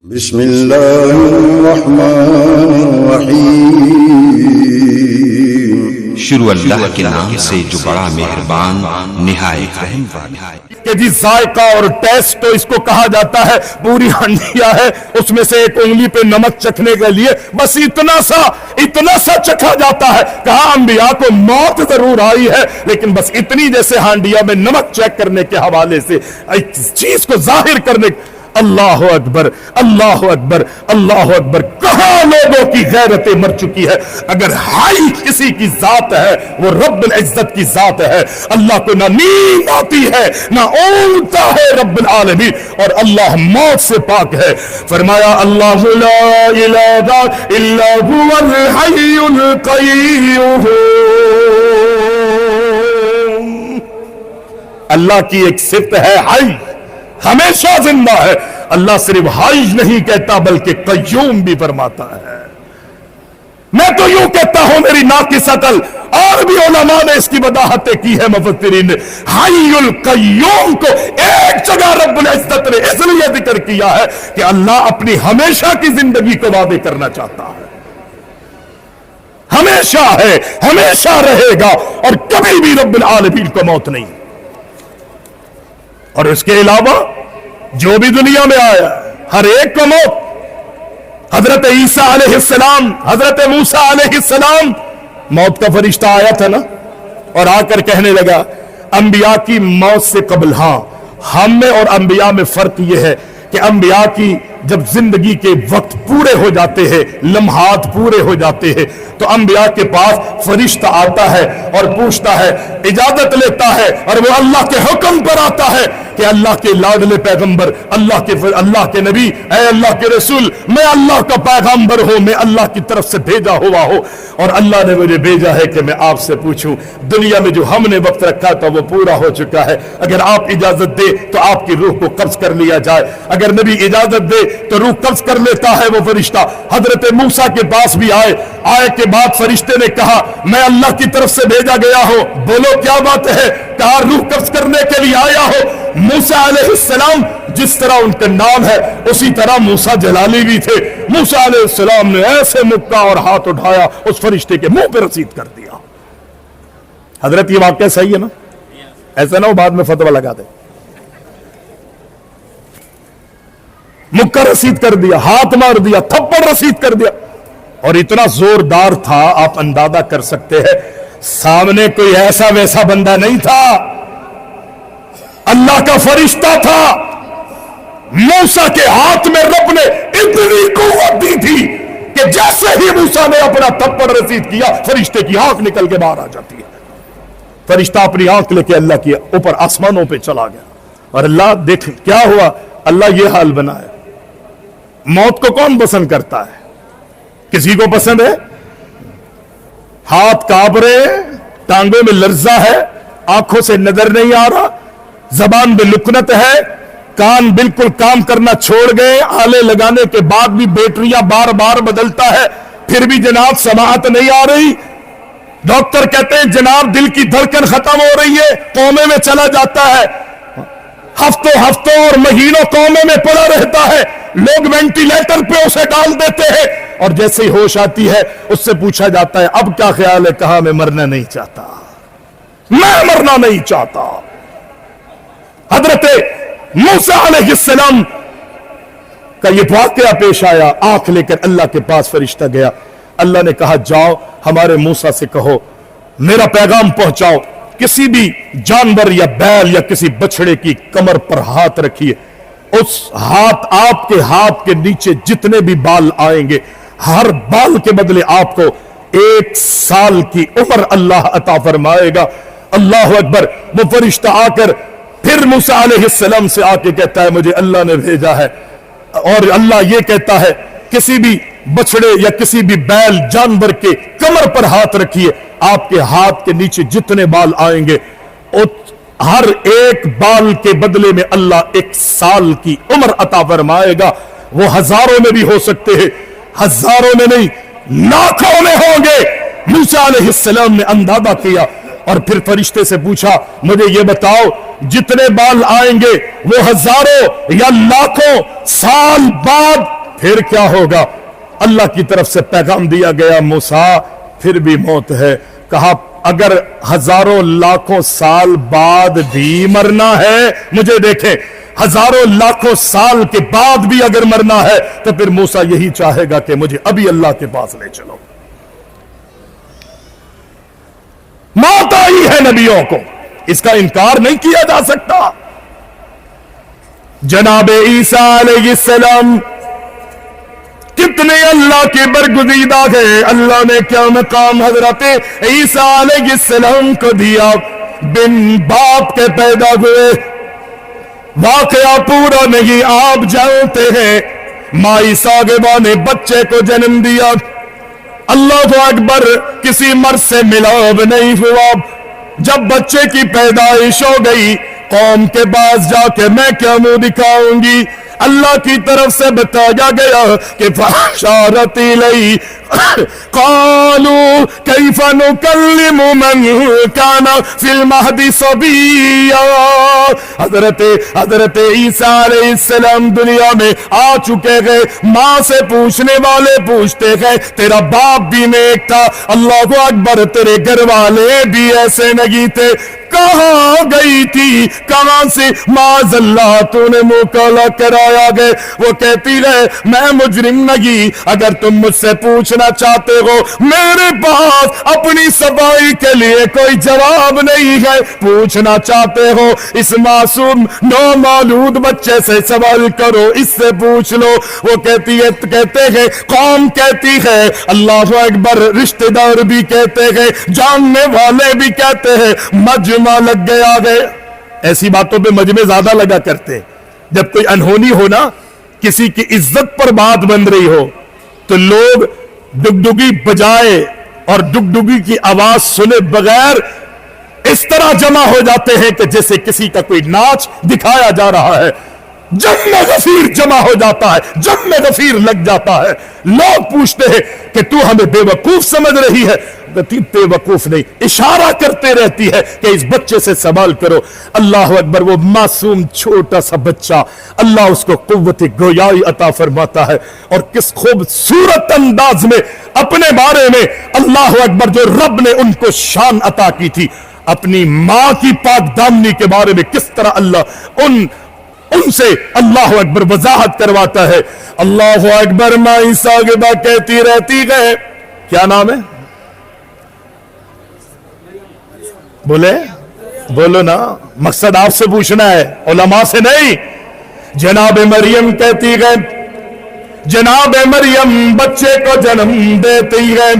بسم اللہ الرحمن الرحیم۔ شروع اللہ کے نام سے جو بڑا مہربان نہایت رحم والا ہے۔ کہ جی ذائقہ اور ٹیسٹ تو اس کو کہا جاتا ہے، پوری ہنڈیا ہے، اس میں سے ایک انگلی پہ نمک چکھنے کے لیے بس اتنا سا چکھا جاتا ہے۔ کہا انبیاء کو موت ضرور آئی ہے، لیکن بس اتنی جیسے ہانڈیا میں نمک چیک کرنے کے حوالے سے ایک چیز کو ظاہر کرنے۔ اللہ اکبر اللہ اکبر اللہ اکبر، کہاں لوگوں کی غیرتیں مر چکی ہے۔ اگر ہائی کسی کی ذات ہے وہ رب العزت کی ذات ہے۔ اللہ کو نہ نیند آتی ہے نہ اونگتا ہے رب العالمین، اور اللہ موت سے پاک ہے۔ فرمایا اللہ لا الہ الا هو الحی القیوم۔ اللہ کی ایک صفت ہے حی، ہمیشہ زندہ ہے۔ اللہ صرف حی نہیں کہتا بلکہ قیوم بھی فرماتا ہے۔ میں تو یوں کہتا ہوں میری ناقص عقل، اور بھی علماء نے اس کی وضاحتیں کی ہے مفسرین نے۔ حی القیوم کو ایک جگہ رب العزت نے اس لیے ذکر کیا ہے کہ اللہ اپنی ہمیشہ کی زندگی کو وعدے کرنا چاہتا ہے۔ ہمیشہ ہے، ہمیشہ رہے گا، اور کبھی بھی رب العالمین کو موت نہیں۔ اور اس کے علاوہ جو بھی دنیا میں آیا ہر ایک کو موت۔ حضرت عیسیٰ علیہ السلام، حضرت موسیٰ علیہ السلام، موت کا فرشتہ آیا تھا نا، اور آ کر کہنے لگا انبیاء کی موت سے قبل، ہاں ہم میں اور انبیاء میں فرق یہ ہے کہ انبیاء کی جب زندگی کے وقت پورے ہو جاتے ہیں، لمحات پورے ہو جاتے ہیں، تو انبیاء کے پاس فرشتہ آتا ہے اور پوچھتا ہے، اجازت لیتا ہے، اور وہ اللہ کے حکم پر آتا ہے کہ اللہ کے لاڈلے پیغمبر، اللہ کے نبی، اے اللہ کے رسول، میں اللہ کا پیغمبر ہوں، میں اللہ کی طرف سے بھیجا ہوا ہوں، اور اللہ نے مجھے بھیجا ہے کہ میں آپ سے پوچھوں، دنیا میں جو ہم نے وقت رکھا تھا وہ پورا ہو چکا ہے، اگر آپ اجازت دے تو آپ کی روح کو قبض کر لیا جائے، اگر نبی اجازت دے تو روح قبض کر لیتا ہے وہ فرشتہ۔ حضرت موسیٰ کے پاس بھی آئے کے بعد فرشتے نے کہا میں اللہ کی طرف سے بھیجا گیا ہوں، بولو کیا بات ہے؟ کہا روح قبض کرنے کے لیے آیا ہو۔ موسیٰ علیہ السلام جس طرح ان کا نام ہے اسی طرح موسیٰ جلالی بھی تھے۔ موسیٰ علیہ السلام نے ایسے مکہ اور ہاتھ اٹھایا، اس فرشتے کے منہ پہ رسید کر دیا۔ حضرت یہ واقعہ صحیح ہے نا؟ ایسا نہ ہو بعد میں فتویٰ لگا دے۔ مکہ رسید کر دیا، ہاتھ مار دیا، تھپڑ رسید کر دیا، اور اتنا زوردار تھا آپ اندازہ کر سکتے ہیں، سامنے کوئی ایسا ویسا بندہ نہیں تھا، اللہ کا فرشتہ تھا۔ موسیٰ کے ہاتھ میں رب نے اتنی قوت دی تھی کہ جیسے ہی موسیٰ نے اپنا تھپڑ رسید کیا فرشتے کی آنکھ نکل کے باہر آ جاتی ہے۔ فرشتہ اپنی آنکھ لے کے اللہ کے اوپر آسمانوں پہ چلا گیا، اور اللہ دیکھ کیا ہوا، اللہ یہ حال بنا ہے۔ موت کو کون پسند کرتا ہے؟ کسی کو پسند ہے؟ ہاتھ کانپ رہے ہیں، ٹانگوں میں لرزہ ہے، آنکھوں سے نظر نہیں آ رہا، زبان میں لکنت ہے، کان بالکل کام کرنا چھوڑ گئے، آلے لگانے کے بعد بھی بیٹریاں بار بار بدلتا ہے، پھر بھی جناب سماعت نہیں آ رہی۔ ڈاکٹر کہتے ہیں جناب دل کی دھڑکن ختم ہو رہی ہے، کومے میں چلا جاتا ہے، ہفتوں اور مہینوں کومے میں پڑا رہتا ہے، لوگ وینٹیلیٹر پہ اسے ڈال دیتے ہیں، اور جیسے ہی ہوش آتی ہے اس سے پوچھا جاتا ہے اب کیا خیال ہے؟ کہا میں مرنا نہیں چاہتا، میں مرنا نہیں چاہتا۔ حضرت موسیٰ علیہ السلام کا یہ واقعہ پیش آیا، آنکھ لے کر اللہ کے پاس فرشتہ گیا، اللہ نے کہا جاؤ ہمارے موسیٰ سے کہو میرا پیغام پہنچاؤ، کسی بھی جانور یا بیل یا کسی بچڑے کی کمر پر ہاتھ رکھیے، اس آپ کے ہاتھ کے نیچے جتنے بھی بال آئیں گے ہر بال کے بدلے آپ کو 1 سال کی عمر اللہ عطا فرمائے گا۔ اللہ اکبر۔ وہ فرشتہ آ کر پھر موسیٰ علیہ السلام سے آ کے کہتا ہے مجھے اللہ نے بھیجا ہے، اور اللہ یہ کہتا ہے کسی بھی بچڑے یا کسی بھی بیل جانور کے کمر پر ہاتھ رکھیے، آپ کے ہاتھ کے نیچے جتنے بال آئیں گے ہر ایک بال کے بدلے میں اللہ 1 سال کی عمر عطا فرمائے گا۔ وہ ہزاروں میں بھی ہو سکتے ہیں، ہزاروں میں نہیں لاکھوں میں ہوں گے۔ موسیٰ علیہ السلام نے اندازہ کیا، اور پھر فرشتے سے پوچھا مجھے یہ بتاؤ جتنے بال آئیں گے وہ ہزاروں یا لاکھوں سال بعد پھر کیا ہوگا؟ اللہ کی طرف سے پیغام دیا گیا، موسیٰ پھر بھی موت ہے۔ کہا اگر ہزاروں لاکھوں سال بعد بھی مرنا ہے، مجھے دیکھیں، ہزاروں لاکھوں سال کے بعد بھی اگر مرنا ہے تو پھر موسیٰ یہی چاہے گا کہ مجھے ابھی اللہ کے پاس لے چلو۔ موت آئی ہے نبیوں کو، اس کا انکار نہیں کیا جا سکتا۔ جناب عیسیٰ علیہ السلام کتنے اللہ کے برگزیدہ گئے، اللہ نے کیا مقام حضرت عیسیٰ علیہ السلام کو دیا، بن باپ کے پیدا ہوئے۔ واقعہ پورا نہیں آپ جانتے ہیں، ماں صاحبہ نے بچے کو جنم دیا، اللہ اکبر، کسی مرد سے ملاب نہیں ہوا۔ جب بچے کی پیدائش ہو گئی، قوم کے پاس جا کے میں کیا منہ دکھاؤں گی؟ اللہ کی طرف سے بتایا گیا کہ فَأَشَارَتْ إِلَيْهِ قَالُوا كَيْفَ نُكَلِّمُ مَنْ كَانَ فِي الْمَهْدِ صَبِيًّا۔ حضرت عیسیٰ علیہ السلام دنیا میں آ چکے گئے، ماں سے پوچھنے والے پوچھتے گئے، تیرا باپ بھی نیک تھا، اللہ اکبر، تیرے گھر والے بھی ایسے نہیں تھے، کہاں گئی تھی؟ کہاں سے معاذ اللہ تو نے منہ کالا کرایا گئے؟ وہ کہتی ہے میں مجرم نہیں، اگر تم مجھ سے پوچھنا چاہتے ہو، میرے پاس اپنی صفائی کے لیے کوئی جواب نہیں ہے، پوچھنا چاہتے ہو اس معصوم نومولود بچے سے سوال کرو، اس سے پوچھ لو۔ وہ کہتی ہے، کہتے ہیں، قوم کہتی ہے، اللہ اکبر، رشتہ دار بھی کہتے ہیں، جاننے والے بھی کہتے ہیں، مجمع لگ گیا ہے۔ ایسی باتوں پہ مجمع زیادہ لگا کرتے، جب کوئی انہونی ہو نا، کسی کی عزت پر بات بن رہی ہو تو لوگ ڈگڈگی بجائے اور ڈگڈگی کی آواز سنے بغیر اس طرح جمع ہو جاتے ہیں کہ جیسے کسی کا کوئی ناچ دکھایا جا رہا ہے۔ جم غفیر جمع ہو جاتا ہے، جم غفیر لگ جاتا ہے۔ لوگ پوچھتے ہیں کہ تو ہمیں بے وقوف سمجھ رہی ہے؟ بے وقوف نہیں، اشارہ کرتے رہتی ہے کہ اس بچے سے سوال کرو۔ اللہ اکبر، وہ معصوم چھوٹا سا بچہ، اللہ اس کو قوت گویائی عطا فرماتا ہے، اور کس خوبصورت انداز میں اپنے بارے میں اللہ اکبر، جو رب نے ان کو شان عطا کی تھی، اپنی ماں کی پاک دامنی کے بارے میں کس طرح اللہ ان سے اللہ اکبر وضاحت کرواتا ہے۔ اللہ اکبر، ماں صاحبہ کہتی رہتی ہے، کیا نام ہے؟ بولے، بولو نا، مقصد آپ سے پوچھنا ہے، علماء سے نہیں۔ جناب مریم کہتی ہے، جناب مریم بچے کو جنم دیتی ہے،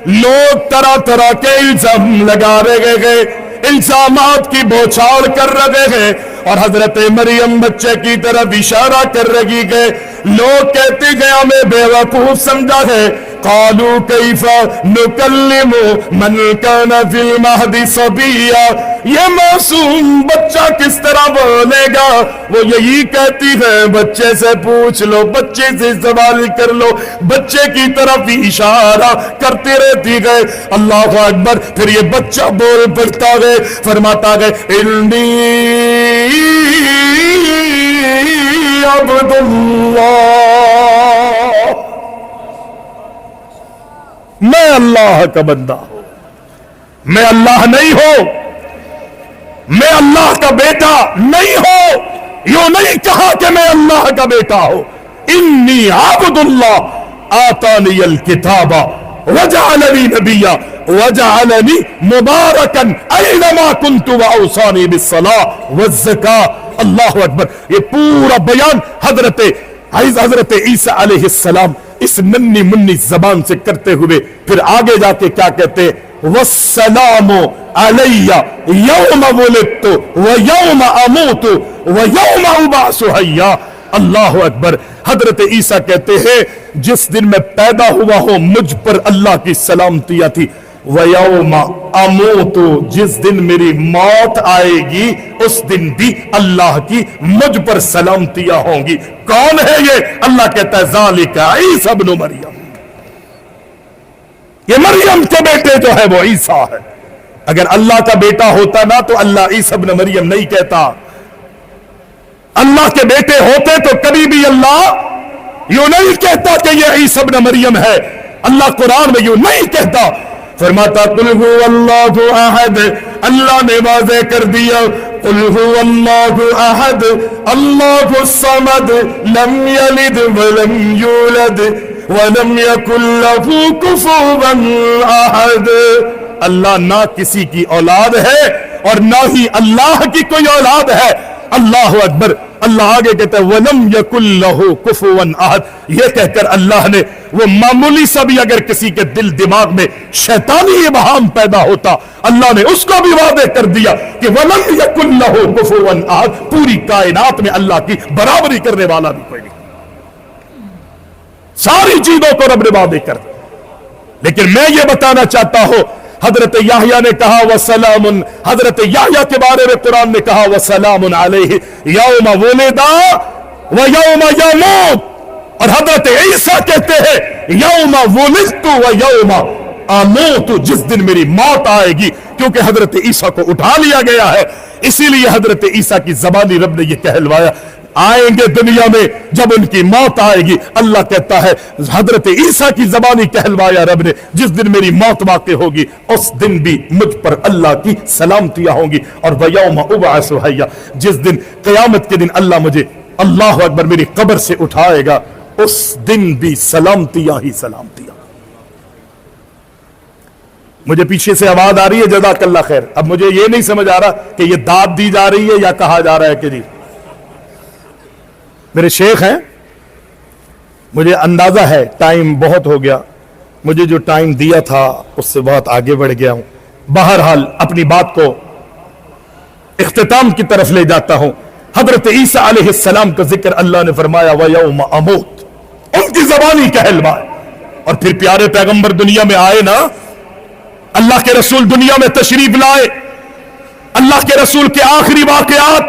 لوگ طرح طرح کے الزام لگا رہے ہیں، الزامات کی بوچھاڑ کر رہے ہیں، اور حضرت مریم بچے کی طرف اشارہ کر رہی ہے۔ لوگ کہتے ہیں ہمیں بے وقوف سمجھا ہے، قالوا کیف نکلم من کان فی المہد صبیا، یہ معصوم بچہ کس طرح بولے گا؟ وہ یہی کہتی ہے، بچے سے پوچھ لو، بچے سے سوال کر لو، بچے کی طرف اشارہ کرتے رہتی ہے۔ اللہ اکبر، پھر یہ بچہ بول پڑتا ہے، فرماتا ہے، انی عبد اللہ، میں اللہ کا بندہ ہوں، میں اللہ نہیں ہوں، میں اللہ کا بیٹا نہیں ہوں۔ یوں نہیں کہا کہ میں اللہ کا بیٹا ہوں، انی عبد اللہ آتانی الکتاب وجعلنی نبیا وجعلنی مبارکا اینما کنت واوصانی بالصلاۃ والزکاۃ۔ اللہ اکبر، یہ پورا بیان حضرت عیسیٰ علیہ السلام اس ننی منی زبان سے کرتے ہوئے پھر آگے جا کے کیا کہتے؟ والسلام علی یوم ولدت ویوم اموت ویوم ابعث حیا۔ اللہ اکبر، حضرت عیسیٰ کہتے ہیں جس دن میں پیدا ہوا ہوں مجھ پر اللہ کی سلامتیاں تھی، وَيَوْمَ أَمُوتُ، جس دن میری موت آئے گی اس دن بھی اللہ کی مجھ پر سلامتیاں ہوں گی۔ کون ہے یہ؟ اللہ کہتا ہے ذَلِكَ عِيسَى ابن مریم، یہ مریم کے بیٹے جو ہے وہ عیسیٰ ہے۔ اگر اللہ کا بیٹا ہوتا نا تو اللہ عیسیٰ ابن مریم نہیں کہتا، اللہ کے بیٹے ہوتے تو کبھی بھی اللہ یوں نہیں کہتا کہ یہ عیسی ابن مریم ہے. اللہ قرآن میں یوں نہیں کہتا. فرماتا قل هو اللہ احد. اللہ نے واضح کر دیا قل هو اللہ احد اللہ الصمد لم یلد ولم یولد ولم یکن له کفوا احد. اللہ نہ کسی کی اولاد ہے اور نہ ہی اللہ کی کوئی اولاد ہے. اللہ اکبر. اللہ آگے کہتا ہے وَلَمْ يَكُنْ لَهُ كُفُوًا أَحَدٌ. یہ کہہ کر اللہ نے وہ معمولی سا بھی اگر کسی کے دل دماغ میں شیطانی ابہام پیدا ہوتا اللہ نے اس کو بھی واضح کر دیا کہ وَلَمْ يَكُنْ لَهُ كُفُوًا أَحَدٌ. پوری کائنات میں اللہ کی برابری کرنے والا بھی کوئی نہیں. ساری چیزوں کو رب نے واضح کر دیا. لیکن میں یہ بتانا چاہتا ہوں حضرت یحییٰ نے کہا وسلام. حضرت یحییٰ کے بارے میں قرآن نے کہا وسلام علیہ یوم ولد ویوم یموت. اور حضرت عیسیٰ کہتے ہیں یوم ولدت ویوم اموت. جس دن میری موت آئے گی. کیونکہ حضرت عیسیٰ کو اٹھا لیا گیا ہے اسی لیے حضرت عیسیٰ کی زبانی رب نے یہ کہلوایا آئیں گے دنیا میں جب ان کی موت آئے گی. اللہ کہتا ہے حضرت عیسیٰ کی زبانی کہلوایا رب نے جس دن میری موت واقع ہوگی اس دن بھی مجھ پر اللہ کی سلامتیاں ہوں گی. اور وَيَوْمَ أُبْعَثُ حَيًّا. جس دن قیامت کے دن اللہ مجھے اللہ اکبر میری قبر سے اٹھائے گا اس دن بھی سلامتیاں ہی سلامتیاں. مجھے پیچھے سے آواز آ رہی ہے جزاک اللہ خیر. اب مجھے یہ نہیں سمجھ آ رہا کہ یہ داد دی جا رہی ہے یا کہا جا رہا ہے کہ جی میرے شیخ ہیں. مجھے اندازہ ہے ٹائم بہت ہو گیا. مجھے جو ٹائم دیا تھا اس سے بہت آگے بڑھ گیا ہوں. بہرحال اپنی بات کو اختتام کی طرف لے جاتا ہوں. حضرت عیسیٰ علیہ السلام کا ذکر اللہ نے فرمایا وَيَوْمَ أَمُوتُ. ان کی زبانی کہلوائے. اور پھر پیارے پیغمبر دنیا میں آئے نا. اللہ کے رسول دنیا میں تشریف لائے. اللہ کے رسول کے آخری واقعات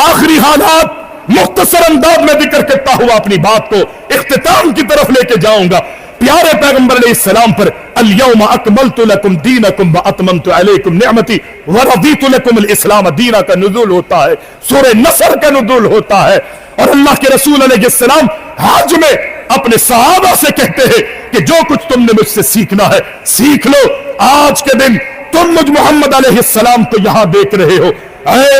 آخری حالات مختصر انداز میں ذکر کرتا ہوا اپنی بات کو اختتام کی طرف لے کے جاؤں گا. پیارے پیغمبر علیہ السلام پر اليوم اکملت لکم دینکم واتممت علیکم نعمتی ورضیت لکم الاسلام دینا کا نزول ہوتا ہے. سورہ نصر کا نزول ہوتا ہے. اور اللہ کے رسول علیہ السلام حج میں اپنے صحابہ سے کہتے ہیں کہ جو کچھ تم نے مجھ سے سیکھنا ہے سیکھ لو. آج کے دن تم مجھ محمد علیہ السلام کو یہاں دیکھ رہے ہو.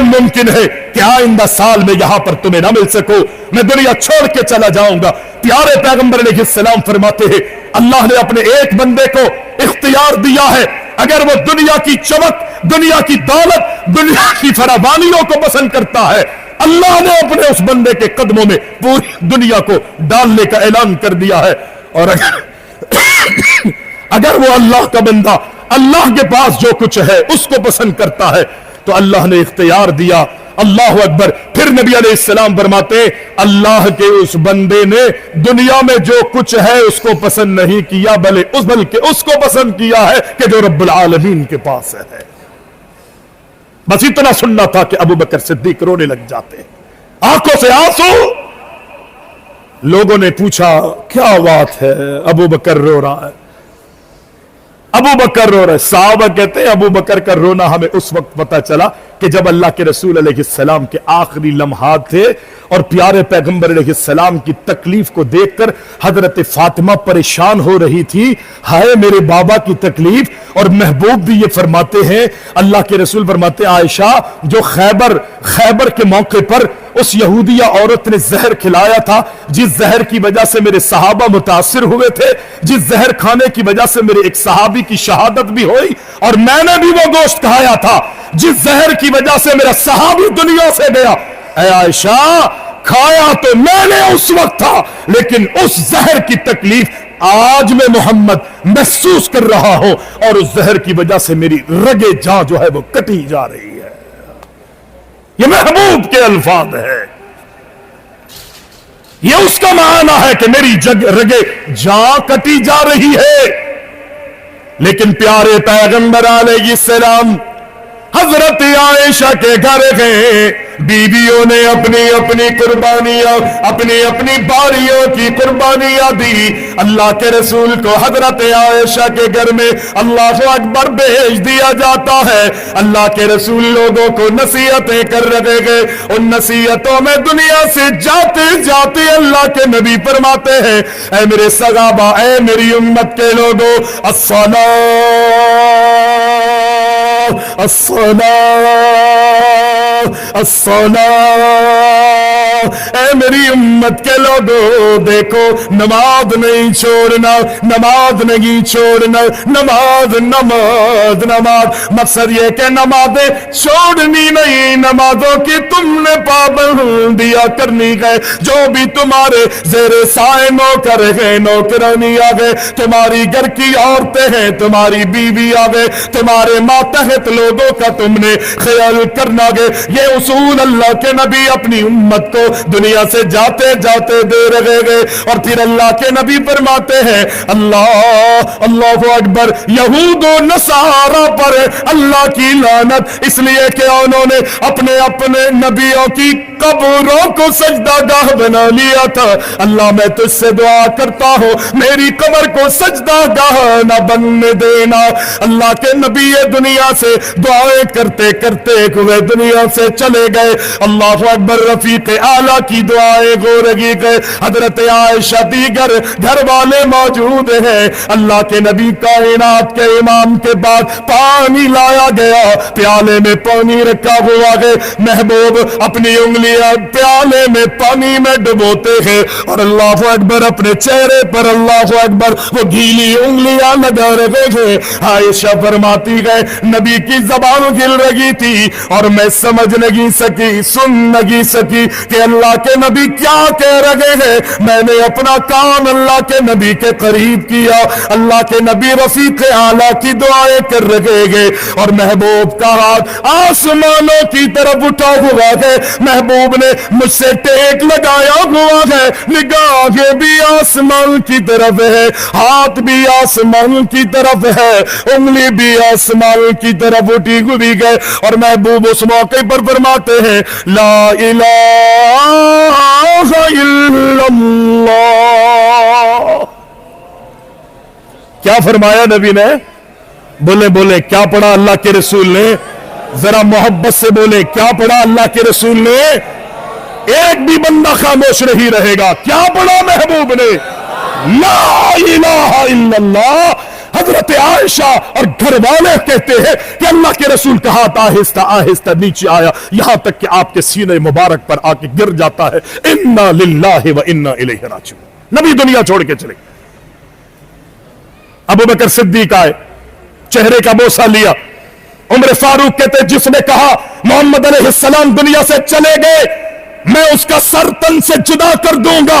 ممکن ہے کہ آئندہ سال میں یہاں پر تمہیں نہ مل سکو. میں دنیا چھوڑ کے چلا جاؤں گا. پیارے پیغمبر علیہ السلام فرماتے ہیں اللہ نے اپنے ایک بندے کو اختیار دیا ہے. اگر وہ دنیا کی چمک دنیا کی دولت دنیا کی فراوانیوں کو پسند کرتا ہے اللہ نے اپنے اس بندے کے قدموں میں پوری دنیا کو ڈالنے کا اعلان کر دیا ہے. اور اگر وہ اللہ کا بندہ اللہ کے پاس جو کچھ ہے اس کو پسند کرتا ہے تو اللہ نے اختیار دیا. اللہ اکبر. پھر نبی علیہ السلام فرماتے اللہ کے اس بندے نے دنیا میں جو کچھ ہے اس کو پسند نہیں کیا بلکہ اس کو پسند کیا ہے کہ جو رب العالمین کے پاس ہے. بس اتنا سننا تھا کہ ابو بکر صدیق رونے لگ جاتے آنکھوں سے آنسو. لوگوں نے پوچھا کیا بات ہے ابو بکر رو رہا ہے. ابو بکر رو رہے. صحابہ کہتے ہیں ابو بکر کا رونا ہمیں اس وقت پتہ چلا کہ جب اللہ کے رسول علیہ السلام کے آخری لمحات تھے اور پیارے پیغمبر علیہ السلام کی تکلیف کو دیکھ کر حضرت فاطمہ پریشان ہو رہی تھی. ہائے میرے بابا کی تکلیف. اور محبوب بھی یہ فرماتے ہیں اللہ کے رسول فرماتے عائشہ جو خیبر کے موقع پر اس یہودیہ عورت نے زہر کھلایا تھا جس زہر کی وجہ سے میرے صحابہ متاثر ہوئے تھے جس زہر کھانے کی وجہ سے میرے ایک صحابی کی شہادت بھی ہوئی اور میں نے بھی وہ گوشت کھایا تھا جس زہر کی وجہ سے میرا صحابی دنیا سے گیا. اے عائشہ کھایا تو میں نے اس وقت تھا لیکن اس زہر کی تکلیف آج میں محمد محسوس کر رہا ہوں اور اس زہر کی وجہ سے میری رگے جاں جو ہے وہ کٹی جا رہی ہے. یہ محبوب کے الفاظ ہے. یہ اس کا معنی ہے کہ میری رگے جاں کٹی جا رہی ہے. لیکن پیارے پیغمبر علیہ السلام حضرت عائشہ کے گھر گئے، بیویوں نے اپنی اپنی قربانیاں، اپنی اپنی باریوں کی قربانیاں دی۔ اللہ کے رسول کو حضرت عائشہ کے گھر میں اللہ اکبر بھیج دیا جاتا ہے۔ اللہ کے رسول لوگوں کو نصیحتیں کر رہے گئے، ان نصیحتوں میں دنیا سے جاتے جاتے اللہ کے نبی فرماتے ہیں، اے میرے صحابہ، اے میری امت کے لوگوں، اے میری امت کے لوگوں، دیکھو نماز نہیں چھوڑنا، نماز نہیں چھوڑنا، نماز نماز نماز۔ مقصد یہ کہ نمازیں چھوڑنی نہیں، نمازوں کی تم نے پابندیاں کرنی ہے۔ جو بھی تمہارے زیر سائے نوکر ہیں، نوکرانی آ گئے، تمہاری گھر کی عورتیں ہیں، تمہاری بیوی آ گئے، تمہارے ماتحت لوگوں کا تم نے خیال کرنا گے۔ یہ اصول اللہ کے نبی اپنی امت کو دنیا سے جاتے جاتے دے رہے گئے۔ اور پھر اللہ کے نبی فرماتے ہیں، اللہ اکبر، یہود و نصارہ پر اللہ کی لعنت، اس لیے کہ انہوں نے اپنے اپنے نبیوں کی قبروں کو سجدہ گاہ بنا لیا تھا۔ اللہ میں تجھ سے دعا کرتا ہوں، میری قبر کو سجدہ گاہ نہ بننے دینا۔ اللہ کے نبی یہ دنیا سے دعائیں کرتے کرتے ہوئے دنیا سے چلے گئے۔ اللہ اکبر، رفیق اعلیٰ کی دعائیں گو رہی گئے۔ حضرت عائشہ دیگر گھر والے موجود ہیں۔ اللہ کے نبی کائنات کے امام کے بعد پانی لایا گیا، پیالے میں پانی رکھا ہوا ہے۔ محبوب اپنی انگلیاں پیالے میں پانی میں ڈبوتے ہیں اور اللہ اکبر اپنے چہرے پر اللہ اکبر وہ گیلی انگلیاں لگا رہے ہیں۔ عائشہ فرماتی ہے، نبی کی زبان ہل رہی تھی اور میں سمجھ نہیں سکی، سن نہیں سکی کہ اللہ کے نبی کیا کہہ رہے ہیں۔ میں نے اپنا کان اللہ کے نبی کے قریب کیا، اللہ کے نبی رفیق اعلیٰ کی دعائیں کر رہے ہیں اور محبوب کا ہاتھ آسمانوں کی طرف اٹھا ہوا ہے۔ محبوب نے مجھ سے ٹیک لگایا ہوا ہے، نگاہیں بھی آسمان کی طرف ہے، ہاتھ بھی آسمان کی طرف ہے، انگلی بھی آسمان کی طرف اٹھی ہوئی ہے۔ اور محبوب اس موقع پر فرماتے ہیں، لا الہ الا اللہ۔ کیا فرمایا نبی نے؟ بولے کیا پڑھا اللہ کے رسول نے؟ ذرا محبت سے بولے، کیا پڑھا اللہ کے رسول نے؟ ایک بھی بندہ خاموش نہیں رہے گا۔ کیا پڑھا محبوب نے؟ لا الہ الا اللہ۔ حضرت عائشہ اور گھر والے کہتے ہیں کہ اللہ کے رسول کا ہاتھ آہستہ آہستہ نیچے آیا، یہاں تک کہ آپ کے سینے مبارک پر آ کے گر جاتا ہے۔ انا للہ و انا الیہ راجعون۔ نبی دنیا چھوڑ کے چلے۔ ابوبکر صدیق آئے، چہرے کا بوسہ لیا۔ عمر فاروق کہتے جس نے کہا محمد علیہ السلام دنیا سے چلے گئے، میں اس کا سر تن سے جدا کر دوں گا،